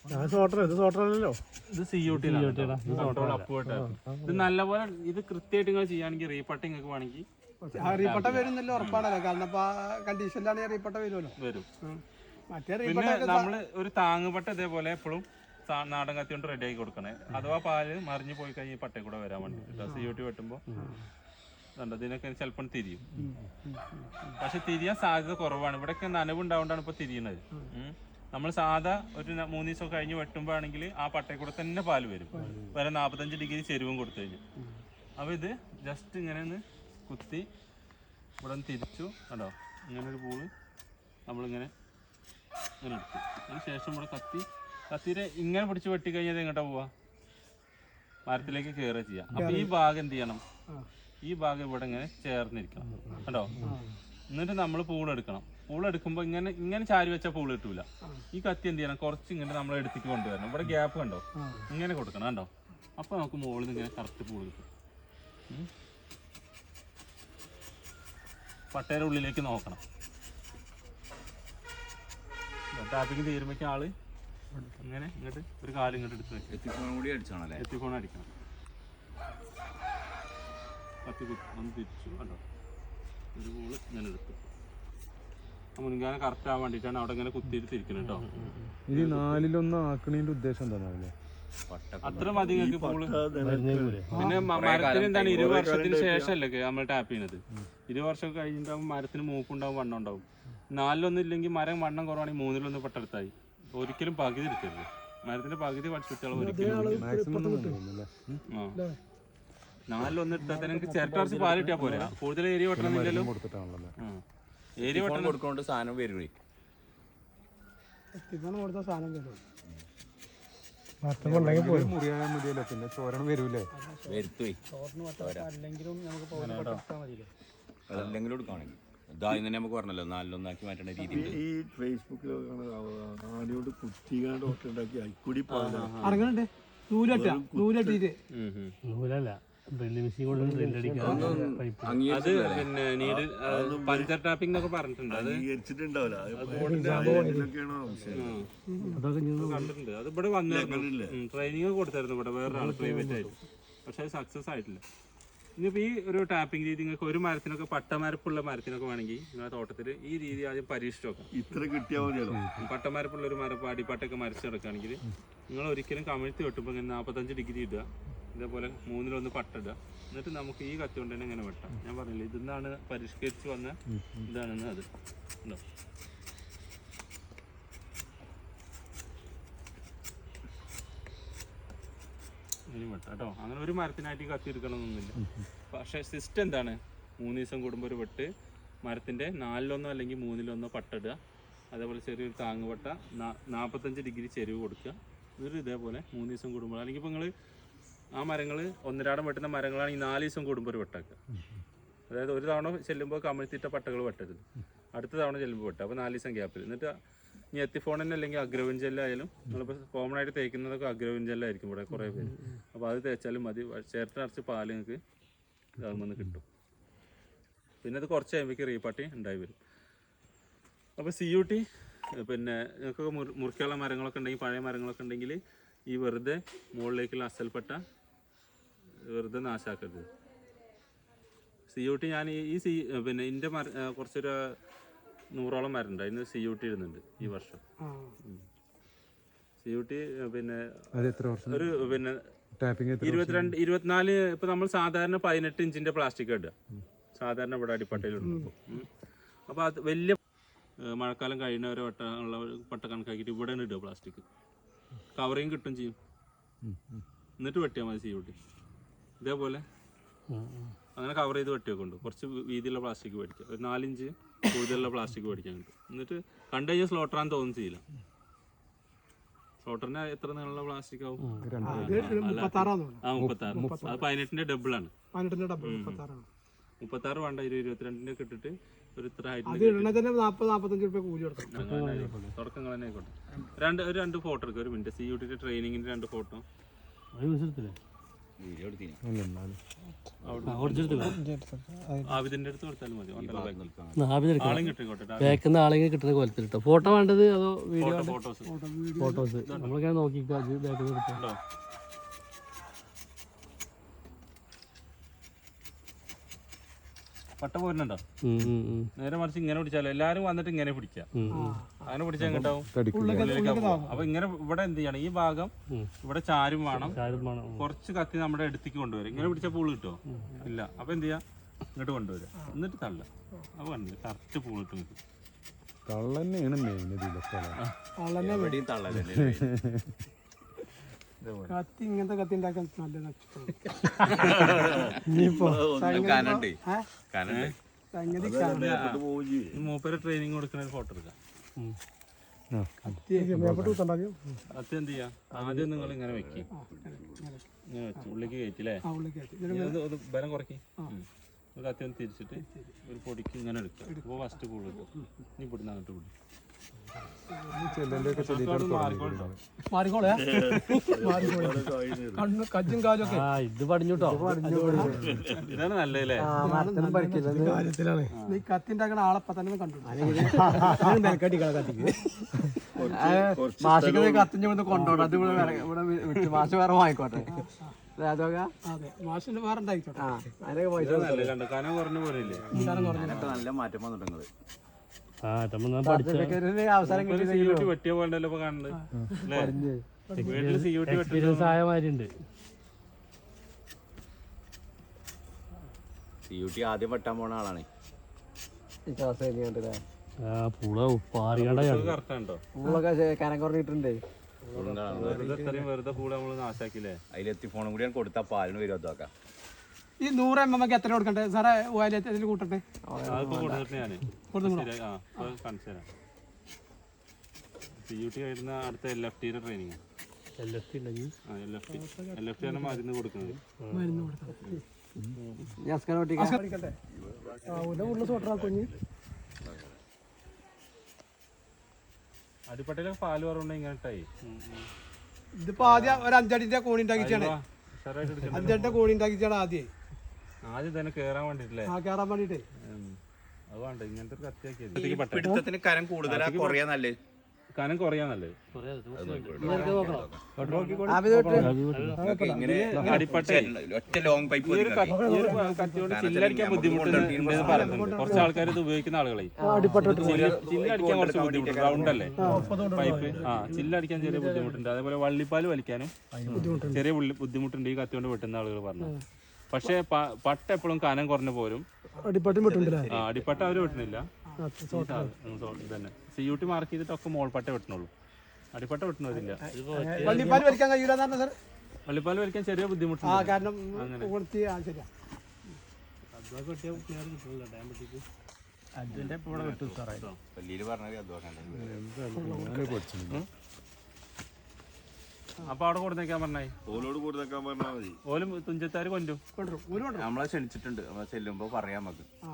ഇത് CUT ഇത് നല്ലപോലെ ഇത് കൃത്യമായിട്ട് നിങ്ങൾ ചെയ്യുകയാണെങ്കിൽ റീപട്ടിങ് ഒക്കെ വേണമെങ്കിൽ റീപ്പട്ട വരുന്നല്ലോ ഉറപ്പാണല്ലോ, കാരണം കണ്ടീഷനിലാണ് റീപ്പട്ട വരുമല്ലോ വരും. മറ്റേ പിന്നെ നമ്മള് ഒരു താങ്ങുപട്ട ഇതേപോലെ എപ്പോഴും നാടൻ കത്തി കൊണ്ട് റെഡി ആക്കി കൊടുക്കണേ. അഥവാ പാല് മറിഞ്ഞു പോയി കഴിഞ്ഞാൽ ഈ പട്ടയിൽ കൂടെ വരാൻ വേണ്ടിട്ട് CUT വെട്ടുമ്പോ ഇതിനൊക്കെ ചിലപ്പോൾ തിരിയും. പക്ഷെ തിരിയാൻ സാധ്യത കുറവാണ്. ഇവിടെയൊക്കെ നനവുണ്ടാകൊണ്ടാണ് ഇപ്പൊ തിരിയണത്. നമ്മൾ സാധാ ഒരു 3 ദിവസം കഴിഞ്ഞ് വെട്ടുമ്പോ ആണെങ്കിൽ ആ പട്ടയിൽ കൂടെ തന്നെ പാല് വരും. വരെ 45 ഡിഗ്രി ചെരുവും കൊടുത്തു കഴിഞ്ഞു. അപ്പൊ ഇത് ജസ്റ്റ് ഇങ്ങനെ ഒന്ന് കുത്തി ഇവിടെ ഒന്ന് തിരിച്ചു കേട്ടോ. ഇങ്ങനെ ഒരു പൂള് നമ്മളിങ്ങനെ ഇങ്ങനെ എടുത്തു. അതിന് ശേഷം ഇവിടെ കത്തിരെ ഇങ്ങനെ പിടിച്ച് വെട്ടി കഴിഞ്ഞാൽ എങ്ങോട്ടാ പോവാ? മരത്തിലേക്ക് കയറുക ചെയ്യാം. അപ്പൊ ഈ ഭാഗം എന്ത് ചെയ്യണം? ഈ ഭാഗം ഇവിടെ ഇങ്ങനെ ചേർന്നിരിക്കണം കേട്ടോ. എന്നിട്ട് നമ്മൾ പൂളെടുക്കണം. പൂളെടുക്കുമ്പോൾ ഇങ്ങനെ ചാരി വെച്ചാൽ പൂള് കിട്ടൂല. ഈ കത്തി എന്ത് ചെയ്യണം? കുറച്ച് ഇങ്ങനെ നമ്മൾ എടുത്തേക്ക് കൊണ്ടുവരണം. ഇവിടെ ഗ്യാപ്പ് കണ്ടോ? ഇങ്ങനെ കൊടുക്കണം കേട്ടോ. അപ്പൊ നമുക്ക് മുകളിൽ നിന്ന് ഇങ്ങനെ കറക്റ്റ് പൂള് കിട്ടും. പട്ടയുടെ ഉള്ളിലേക്ക് നോക്കണം. ടാപ്പിങ് തീരുമ്പോഴേക്കും ആള് ഇങ്ങനെ ഇങ്ങോട്ട് ഒരു കാലം ഇങ്ങോട്ട് എടുത്ത് വെക്കും. എത്തിഫോൺ അടിക്കണം. കത്തി ഒന്ന് തിരിച്ചു കണ്ടോ. ഒരു പൂള് ഇങ്ങനെ എടുത്തു. മുൻകാലം കറക്റ്റ് ആവാൻ വേണ്ടിയിട്ടാണ് അവിടെ ഇങ്ങനെ കുത്തിയിട്ട് തിരിക്കുന്നത് കേട്ടോ. ഇത് 4-1 ആക്കണതിന്റെ ഉദ്ദേശം എന്താണല്ലേ? അത്ര മതി നിങ്ങൾക്ക് പൂള്. പിന്നെ മരത്തിന് എന്താണ് 20 വർഷത്തിന് ശേഷമല്ലേ നമ്മൾ ടാപ്പ് ചെയ്യുന്നത്. 20 വർഷം കഴിഞ്ഞിട്ടാവും മരത്തിന് മൂക്കുണ്ടാവും, വണ്ണം ഉണ്ടാവും. 4-1 ഇല്ലെങ്കിൽ മരം വണ്ണം കുറവാണെങ്കിൽ 3-1 പട്ടെടുത്തായി. ഒരിക്കലും പകുതി എടുക്കരുത്. മരത്തിന്റെ പകുതി പഠിച്ചിട്ടുള്ള ഒരിക്കലും 4-1 എടുത്താൽ തന്നെ ചിരട്ട കുറച്ച് പാൽ കിട്ടിയാൽ പോരാ. കൂടുതൽ ഏരിയ വെട്ടണമെന്നില്ലല്ലോ. ഏരിയ വെട്ടണം കൊടുക്കൊണ്ട് സാധനം വരുവേ. കൊടുത്ത സാധനം വരും. മുറിയാൻ മതിയല്ലോ, പിന്നെ ചോരണം വരൂലേ? അല്ലെങ്കിലും എടുക്കുകയാണെങ്കിൽ ഇതായി തന്നെ നമുക്ക് പറഞ്ഞല്ലോ 4-1 ആക്കി മാറ്റേണ്ട രീതി. ഈ ഫേസ്ബുക്കിലൊക്കെ ആനയോട് കുത്തികാണ്ട് ഒട്ടുണ്ടാക്കി അയിക്കൂടി ഇറങ്ങുന്നുണ്ട്. നൂലട്ടിട്ട് നൂലല്ല അത് പിന്നെ നീഡ് പഞ്ചർ ടാപ്പിംഗ് എന്നൊക്കെ പറഞ്ഞിട്ടുണ്ട്. അത് കണ്ടിട്ടുണ്ട്. അത് ഇവിടെ വന്നിരുന്നു, ട്രെയിനിങ് കൊടുത്തായിരുന്നു ഇവിടെ വേറൊരാൾ പ്രൈവറ്റ് ആയിട്ട്. പക്ഷെ അത് സക്സസ് ആയിട്ടില്ല. ഇനിയിപ്പോൾ ഈ ഒരു ടാപ്പിംഗ് രീതി നിങ്ങൾക്ക് ഒരു മരത്തിനൊക്കെ പട്ടമരപ്പുള്ള മരത്തിനൊക്കെ വേണമെങ്കിൽ നിങ്ങളുടെ തോട്ടത്തിൽ ഈ രീതി ആദ്യം പരീക്ഷിച്ച് നോക്കാം. ഇത്ര കിട്ടിയാൽ മതിയല്ലോ. പട്ടമരപ്പുള്ള ഒരു അടിപ്പട്ടൊക്കെ മരച്ചെടുക്കുകയാണെങ്കിൽ നിങ്ങൾ ഒരിക്കലും കമിഴ്ത്തി വെട്ടുമ്പോൾ ഇങ്ങനെ 45 ഡിഗ്രി ഇടുക. ഇതേപോലെ 3-1 പട്ടിടുക. എന്നിട്ട് നമുക്ക് ഈ കത്തി കൊണ്ട് തന്നെ ഇങ്ങനെ വെട്ടാം. ഞാൻ പറഞ്ഞില്ലേ ഇതെന്നാണ് പരിഷ്കരിച്ച് വന്ന ഇതാണെന്ന്. അത് ഉണ്ടോ? ഇനി വെട്ടാം കേട്ടോ. അങ്ങനെ ഒരു മരത്തിനായിട്ട് ഈ കത്തി എടുക്കണമെന്നൊന്നുമില്ല. പക്ഷേ സിസ്റ്റം എന്താണ്? 3 ദിവസം കൂടുമ്പോൾ ഒരു വെട്ട്, മരത്തിൻ്റെ 4-1 അല്ലെങ്കിൽ 3-1 പട്ടിടുക. അതേപോലെ ചെറിയൊരു താങ്ങുവട്ട 45 ഡിഗ്രി ചെരിവ് കൊടുക്കുക. എന്നിട്ട് ഇതേപോലെ 3 ദിവസം കൂടുമ്പോൾ, അല്ലെങ്കിൽ ഇപ്പോൾ നിങ്ങൾ ആ മരങ്ങൾ 1-2 വെട്ടുന്ന മരങ്ങളാണെങ്കിൽ 4 ദിവസം കൂടുമ്പോൾ ഒരു വെട്ടാക്കുക. അതായത് ഒരു തവണ ചെല്ലുമ്പോൾ കമിഴ്ത്തിയിട്ട പട്ടകൾ വെട്ടരുത്. അടുത്ത തവണ ചെല്ലുമ്പോൾ വെട്ടുക. അപ്പോൾ 4 ദിവസം ഗ്യാപ്പിൽ. എന്നിട്ട് ഇനി എത്തിഫോണിന് അല്ലെങ്കിൽ അഗ്രവിൻ ജെല്ലായാലും നമ്മളിപ്പോൾ കോമൺ ആയിട്ട് തേക്കുന്നതൊക്കെ അഗ്രവിൻ ജെല്ലായിരിക്കും ഇവിടെ കുറേ പേര്. അപ്പോൾ അത് തേച്ചാലും മതി. ചിരട്ട നിറച്ച് പാല് നിങ്ങൾക്ക് ഇതാകുമ്പോൾ കിട്ടും. പിന്നെ അത് കുറച്ച് കഴിയുമ്പോഴേക്ക് റീപട്ടി ഉണ്ടായി വരും. അപ്പോൾ CUT പിന്നെ നിങ്ങൾക്ക് മുറിക്കാനുള്ള മരങ്ങളൊക്കെ ഉണ്ടെങ്കിൽ, പഴയ മരങ്ങളൊക്കെ ഉണ്ടെങ്കിൽ ഈ വെറുതെ മുകളിലേക്കുള്ള അസൽപ്പെട്ട വെറുതെ നാശാക്കരുത്. CUT ഞാൻ പിന്നെ എൻ്റെ കുറച്ചൊരു 100ഓളം മരമുണ്ട്. അതിന് CUT ഇടുന്നുണ്ട് ഈ വർഷം. CUT പിന്നെ ഒരു പിന്നെ 22-24 ഇപ്പൊ നമ്മൾ സാധാരണ 18 ഇഞ്ചിന്റെ പ്ലാസ്റ്റിക് ഇടുക സാധാരണ ഇവിടെ അടിപ്പട്ടയിൽ ഇടുമ്പോൾ. അപ്പോൾ അത് വലിയ മഴക്കാലം കഴിയുന്നവരെ ഉള്ള പട്ട കണക്കാക്കിയിട്ട് ഇവിടെ ഇടുക പ്ലാസ്റ്റിക്. കവറിങ് കിട്ടും ചെയ്യും. എന്നിട്ട് വെട്ടിയാൽ മതി CUT. ഇതേപോലെ അങ്ങനെ കവർ ചെയ്ത് വെട്ടിയൊക്കെ ഉണ്ട്. കുറച്ച് വീതിയുള്ള പ്ലാസ്റ്റിക് മേടിക്കുക. ഒരു 4 ഇഞ്ച് കൂടുതലുള്ള പ്ലാസ്റ്റിക് മേടിക്കാൻ കിട്ടും. എന്നിട്ട് കണ്ടു കഴിഞ്ഞാൽ സ്ലോട്ടറാൻ തോന്നും ചെയ്യില്ല. സ്ലോട്ടറിന് എത്ര നീളമുള്ള പ്ലാസ്റ്റിക് ആവും? 36. അത് 18ന്റെ ഡബിൾ ആണ്. 36 വേണ്ട, 22ന്റെ ഒക്കെ ഇട്ടിട്ട് ഒരു ഇത്ര തുടക്കങ്ങൾ തന്നെ ആയിക്കോട്ടെ. രണ്ട് ഫോട്ടോ എടുക്കുക. ഒരു മിനിറ്റ്. CUT ട്രെയിനിങ്ങിന്റെ 2 ഫോട്ടോ വീഡിയോ എടുത്തിന് അല്ല എന്നാലും ആവിതിന്റെ അടുത്ത് കൊടുത്താലും മതി ആളും കിട്ടിക്കോട്ടെ ബാക്കുന്ന ആളെങ്കിലും കിട്ടുന്ന കൊലത്തിലിട്ടോ ഫോട്ടോ വേണ്ടത് അതോ വീഡിയോ ഫോട്ടോസ് ഫോട്ടോസ് നമ്മളിങ്ങനെ നോക്കിക്കോ അത് ബാക്കിൽ കിട്ടും ഉണ്ടോ പട്ട പോരുന്നുണ്ടോ നേരെ മറിച്ച് ഇങ്ങനെ പിടിച്ചാലോ എല്ലാരും വന്നിട്ട് ഇങ്ങനെ പിടിക്കാം അങ്ങനെ പിടിച്ചാൽ എങ്ങോട്ടാവും ഉള്ളിലേക്കാവും അപ്പൊ ഇങ്ങനെ ഇവിടെ എന്ത് ചെയ്യണം ഈ ഭാഗം ഇവിടെ ചാരും വേണം കുറച്ച് കത്തി നമ്മുടെ അടുത്തേക്ക് കൊണ്ടുവരും ഇങ്ങനെ പിടിച്ചാൽ പൂള് കിട്ടുമോ ഇല്ല അപ്പൊ എന്ത് ചെയ്യാ ഇങ്ങോട്ട് കൊണ്ടുവരാം എന്നിട്ട് തള്ള അപ്പൊ കണ്ടില്ല കറക്റ്റ് പൂള് കിട്ടും തള്ളന്നെയാണ് മെയിൻ ഇതിലൊക്കെ എവിടെയും തള്ളല്ലേ കത്തി ഇങ്ങനത്തെ കത്തി ഉണ്ടാക്കാൻ നല്ല കനണ്ട് കനണ്ട് അങ്ങോട്ട് പോവുകയും ചെയ്യും. മൂപ്പര് ട്രെയിനിങ് കൊടുക്കുന്ന ഒരു ഫോട്ടോ എടുക്കാം കത്തി എന്ത് ചെയ്യാ ആദ്യം നിങ്ങൾ ഇങ്ങനെ വെക്കും ഇങ്ങനെ വെച്ചു ഉള്ളിലേക്ക് കയറ്റില്ലേ ബലം കുറയ്ക്ക് കത്തി ഒന്ന് തിരിച്ചിട്ട് ഒരു പൊടിക്ക് ഇങ്ങനെ എടുക്കുക അപ്പോൾ ഫസ്റ്റ് പൂള് കിട്ടും ഇനി ഇവിടുന്ന് അങ്ങോട്ട് വിടും ചെല്ലിന്റെ ഒക്കെ ചെടികൾ മാറിക്കോളെ കണ്ണു കജ്ജും കാലും ഒക്കെ ഇത് പടിഞ്ഞുട്ടോ ഇതാണ് നല്ലതല്ലേ നീ കത്തി ഉണ്ടാക്കണ ആളെപ്പ തന്നെ കണ്ടു മാഷിക്ക് കത്തിഞ്ഞ് കൊണ്ടോട്ടെ അത് ഇവിടെ വിട്ട് മാഷ് വേറെ വാങ്ങിക്കോട്ടെ അതെ മാഷിന് വേറെ ഉണ്ടായിക്കോട്ടെ അതിനൊക്കെ പൈസ നല്ല കണ്ടോ കനം കുറഞ്ഞ പോലെയല്ലേ നല്ല മാറ്റം വന്നിട്ടുണ്ട് അവസരം CUT വെട്ടിയ പോലെയല്ലോ ഇപ്പൊ കാണുന്നത് അല്ലേ വീട്ടില് CUT വെട്ടി സഹായമാരുണ്ട് CUT ആദ്യം വെട്ടാൻ പോണ ആളാണ് പുള പാറിയാണ്ട കറക്റ്റ് ഉണ്ടോ പുളൊക്കെ കനം കുറഞ്ഞിട്ടുണ്ട് ഇത്രയും വെറുതെ കൂടെ നമ്മള് നാശാക്കില്ലേ അതിലെത്തി ഫോണും കൂടി കൊടുത്താൽ പാലിന് വരും അതൊക്കെ ഈ 100 mm എത്ര കൊടുക്കണ്ടേ സാറേ ഓയിൽ കൂട്ടട്ടെ അതിപ്പോ കൊടുത്തിട്ട് ഞാന് കാണിച്ചു തരാം CUT കഴിയുന്ന അടുത്ത LFT ട്രെയിനിങ് LFT ആണ് മരുന്ന് കൊടുക്കുന്നത് അടിപ്പട്ടയിലൊക്കെ പാല് കുറവുണ്ട് ഇങ്ങനെ ഇട്ടായി ഇതിപ്പോ ആദ്യം ഒരു 5 അടിന്റെ കോണി ഉണ്ടാക്കിച്ചാണ് 5 അടിന്റെ കോണി ഉണ്ടാക്കിച്ചാണ് ആദ്യം തന്നെ കേറാൻ വേണ്ടിട്ടല്ലേ കേറാൻ വേണ്ടിട്ടേ അത് വേണ്ട ഇങ്ങനത്തെ ഒരു കത്തിയാക്കിയത് പിടുത്തത്തിന് കനം കൂടുതലാ കുറയാ നല്ലത് കനം കുറയാ നല്ലത് അടിപ്പട്ട ഒറ്റ ലോങ് പൈപ്പ് ഈ ഒരു കത്തിയോട് ചില്ലടിക്കാൻ ബുദ്ധിമുട്ടുണ്ടെന്ന് പറയുന്നുണ്ട് കുറച്ച് ആൾക്കാർ ഇത് ഉപയോഗിക്കുന്ന ആളുകളെ ചില്ലടിക്കാൻ കുറച്ച് ബുദ്ധിമുട്ടുണ്ട് റൗണ്ട് അല്ലേ പൈപ്പ് ചില്ലടിക്കാൻ ചെറിയ ബുദ്ധിമുട്ടുണ്ട് അതേപോലെ വള്ളിപ്പാല് വലിക്കാനും ചെറിയ ബുദ്ധിമുട്ടുണ്ട് ഈ കത്തിയോണ്ട് വെട്ടുന്ന ആളുകൾ പറഞ്ഞു പക്ഷെ പട്ട എപ്പോഴും കനം കുറഞ്ഞ പോരും അടിപ്പട്ട അവര് വെട്ടുന്നില്ല തന്നെ CUT മാർക്ക് ചെയ്തിട്ടൊക്കെ മോൾപ്പട്ട വെട്ടണുള്ളൂ അടിപ്പട്ട വെട്ടണതില്ല വള്ളിപ്പാല് വലിക്കാൻ കഴിയൂല സാർ വള്ളിപ്പാല് വലിക്കാൻ ചെറിയ ബുദ്ധിമുട്ടുണ്ട് കാരണം ശരിയാ അതിന്റെ ഇപ്പൊ ഇവിടെ വെട്ടു സാറായി പള്ളിയിൽ പറഞ്ഞത് അതുപോലെ അപ്പൊ അവിടെ കൊടുത്തേക്കാൻ പറഞ്ഞായി ഓലോട് കൊടുത്തേക്കാൻ പറഞ്ഞാൽ മതി ഓലും തുഞ്ചത്താര് കൊണ്ടും കൊണ്ടുവരും നമ്മളെ ക്ഷണിച്ചിട്ടുണ്ട് നമ്മളെ ചെല്ലുമ്പോ പറയാൻ നമുക്ക് ആ